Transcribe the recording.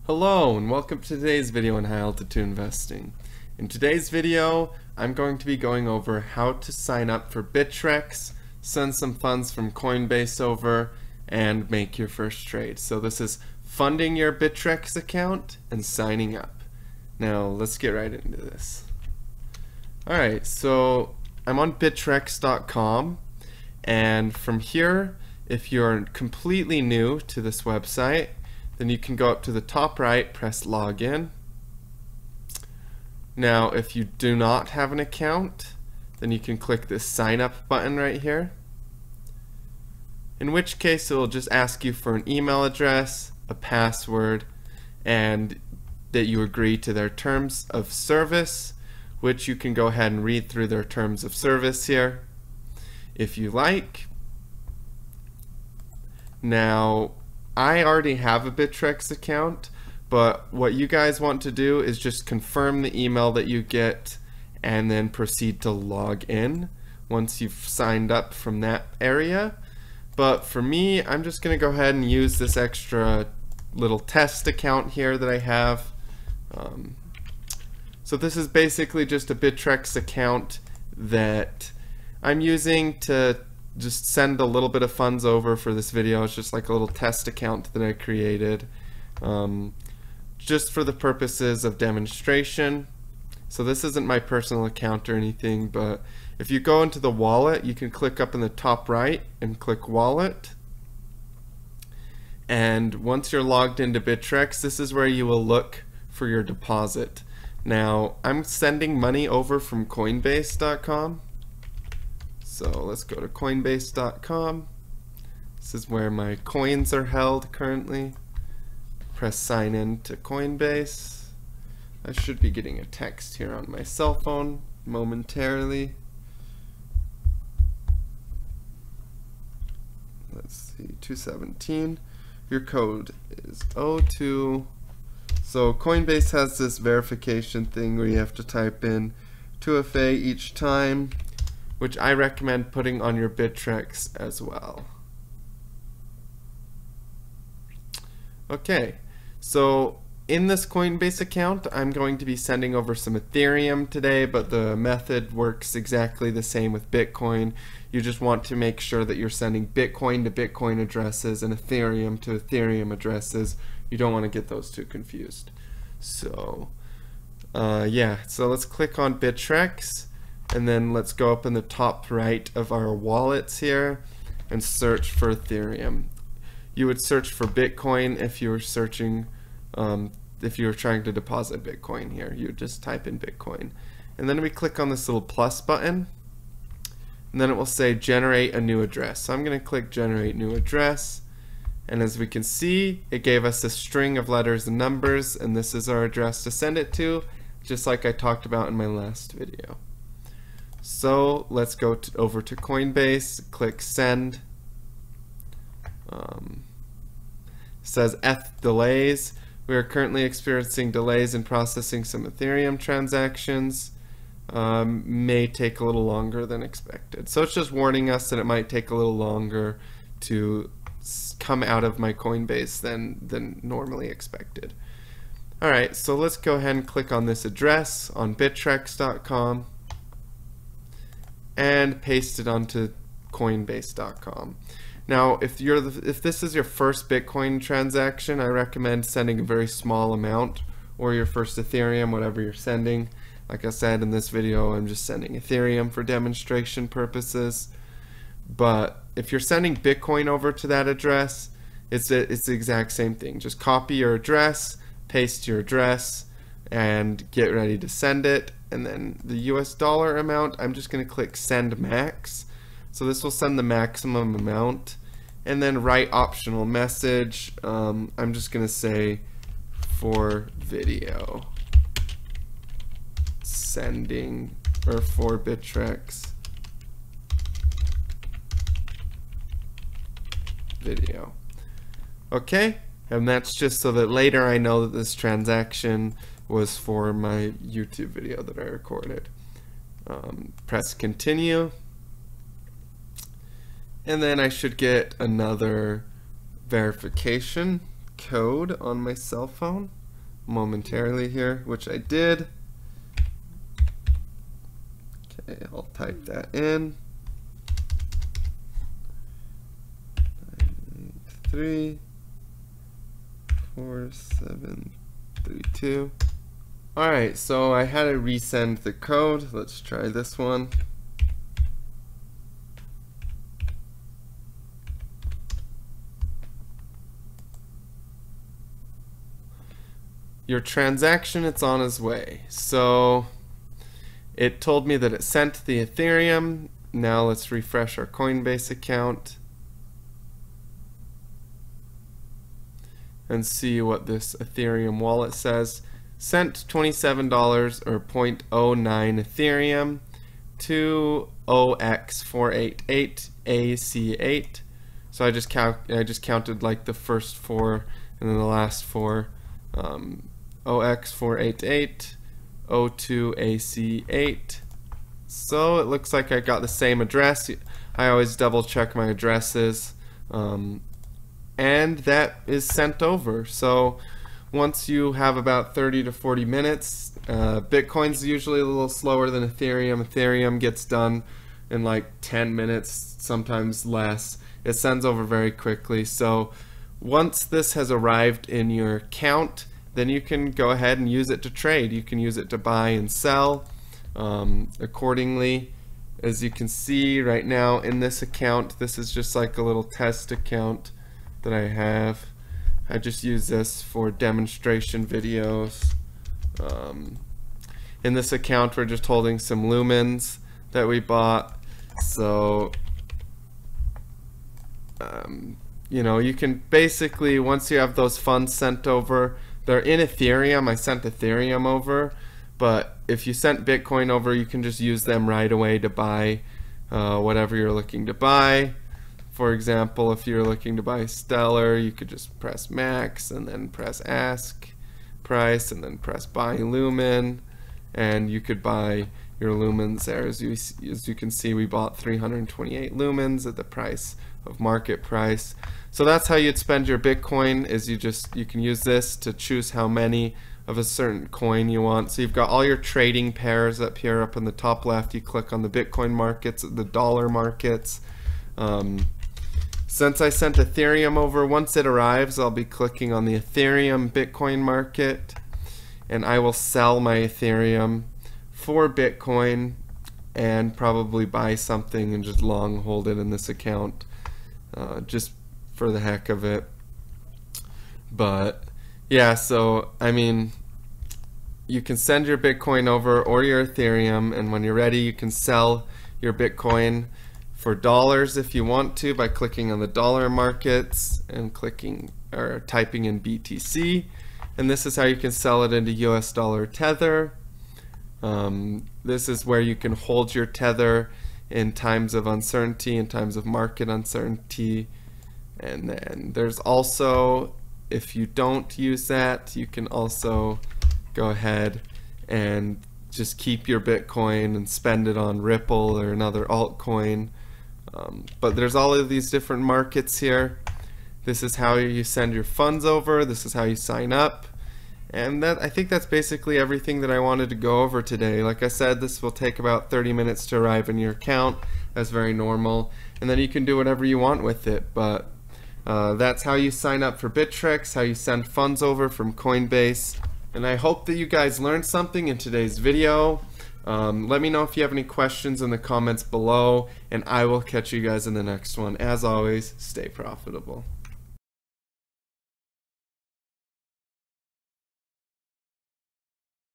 Hello and welcome to today's video on high altitude investing. In today's video, I'm going to be going over how to sign up for Bittrex, send some funds from Coinbase over, and make your first trade. So this is funding your Bittrex account and signing up. Now let's get right into this. Alright, so I'm on Bittrex.com, and from here, if you're completely new to this website, then you can go up to the top right, press login. Now if you do not have an account, then you can click this sign up button right here, in which case it will just ask you for an email address, a password, and that you agree to their terms of service, which you can go ahead and read through their terms of service here if you like. Now I already have a Bittrex account, but what you guys want to do is just confirm the email that you get and then proceed to log in once you've signed up from that area. But for me, I'm just going to go ahead and use this extra little test account here that I have. So this is basically just a Bittrex account that I'm using to just send a little bit of funds over for this video. It's just like a little test account that I created just for the purposes of demonstration. So this isn't my personal account or anything, but if you go into the wallet, you can click up in the top right and click wallet. And once you're logged into Bittrex, this is where you will look for your deposit. Now I'm sending money over from Coinbase.com. So let's go to Coinbase.com. This is where my coins are held currently. Press sign in to Coinbase. I should be getting a text here on my cell phone momentarily. Let's see, 217. Your code is 02. So Coinbase has this verification thing where you have to type in 2FA each time, which I recommend putting on your Bittrex as well. Okay, so in this Coinbase account, I'm going to be sending over some Ethereum today, but the method works exactly the same with Bitcoin. You just want to make sure that you're sending Bitcoin to Bitcoin addresses and Ethereum to Ethereum addresses. You don't want to get those two confused. So, yeah, so let's click on Bittrex. And then let's go up in the top right of our wallets here and search for Ethereum. You would search for Bitcoin if you were searching, if you were trying to deposit Bitcoin here. You would just type in Bitcoin. And then we click on this little plus button, and then it will say generate a new address. So I'm going to click generate new address. And as we can see, it gave us a string of letters and numbers, and this is our address to send it to, just like I talked about in my last video. So let's go over to Coinbase, click send. Says F delays. We are currently experiencing delays in processing some Ethereum transactions. May take a little longer than expected. So it's just warning us that it might take a little longer to come out of my Coinbase than normally expected. Alright, so let's go ahead and click on this address on Bittrex.com and paste it onto Coinbase.com. Now, if this is your first Bitcoin transaction, I recommend sending a very small amount, or your first Ethereum, whatever you're sending. Like I said in this video, I'm just sending Ethereum for demonstration purposes. But if you're sending Bitcoin over to that address, it's the exact same thing. Just copy your address, paste your address, and get ready to send it. And then the US dollar amount, I'm just going to click send max. So this will send the maximum amount. And then write optional message. I'm just going to say for video sending, or for Bittrex video. Okay, and that's just so that later I know that this transaction was for my YouTube video that I recorded. Press continue, and then I should get another verification code on my cell phone momentarily here, which I did. Okay, I'll type that in. 9834732. Alright, so I had to resend the code. Let's try this one. Your transaction, it's on its way. So it told me that it sent the Ethereum. Now let's refresh our Coinbase account and see what this Ethereum wallet says. Sent $27 or 0.09 Ethereum to OX488AC8. So I just counted like the first four and then the last four. OX488 O2AC8. So it looks like I got the same address. I always double check my addresses, and that is sent over. So once you have about 30 to 40 minutes, Bitcoin's usually a little slower than Ethereum. Ethereum gets done in like 10 minutes, sometimes less. It sends over very quickly. So once this has arrived in your account, then you can go ahead and use it to trade. You can use it to buy and sell accordingly. As you can see right now in this account, this is just like a little test account that I have. I just use this for demonstration videos. In this account, we're just holding some lumens that we bought. So you know, you can basically, once you have those funds sent over, they're in Ethereum. I sent Ethereum over, but if you sent Bitcoin over, you can just use them right away to buy whatever you're looking to buy. For example, if you're looking to buy Stellar, you could just press max and then press ask price and then press buy lumen, and you could buy your lumens there. As you can see, we bought 328 lumens at the price of market price. So that's how you'd spend your Bitcoin, is you can use this to choose how many of a certain coin you want. So you've got all your trading pairs up here. Up in the top left, you click on the Bitcoin markets, the dollar markets. Since I sent Ethereum over, once it arrives, I'll be clicking on the Ethereum Bitcoin market, and I will sell my Ethereum for Bitcoin and probably buy something and just long hold it in this account, just for the heck of it. But yeah, so I mean, you can send your Bitcoin over or your Ethereum, and when you're ready, you can sell your Bitcoin for dollars if you want to by clicking on the dollar markets and clicking or typing in BTC, and this is how you can sell it into US dollar tether. This is where you can hold your tether in times of uncertainty, in times of market uncertainty. And then there's also, if you don't use that, you can also go ahead and just keep your Bitcoin and spend it on Ripple or another altcoin. But there's all of these different markets here. This is how you send your funds over. This is how you sign up. And I think that's basically everything that I wanted to go over today. Like I said, this will take about 30 minutes to arrive in your account. That's very normal. And then you can do whatever you want with it. But that's how you sign up for Bittrex, how you send funds over from Coinbase. And I hope that you guys learned something in today's video. Let me know if you have any questions in the comments below, and I will catch you guys in the next one. As always, stay profitable.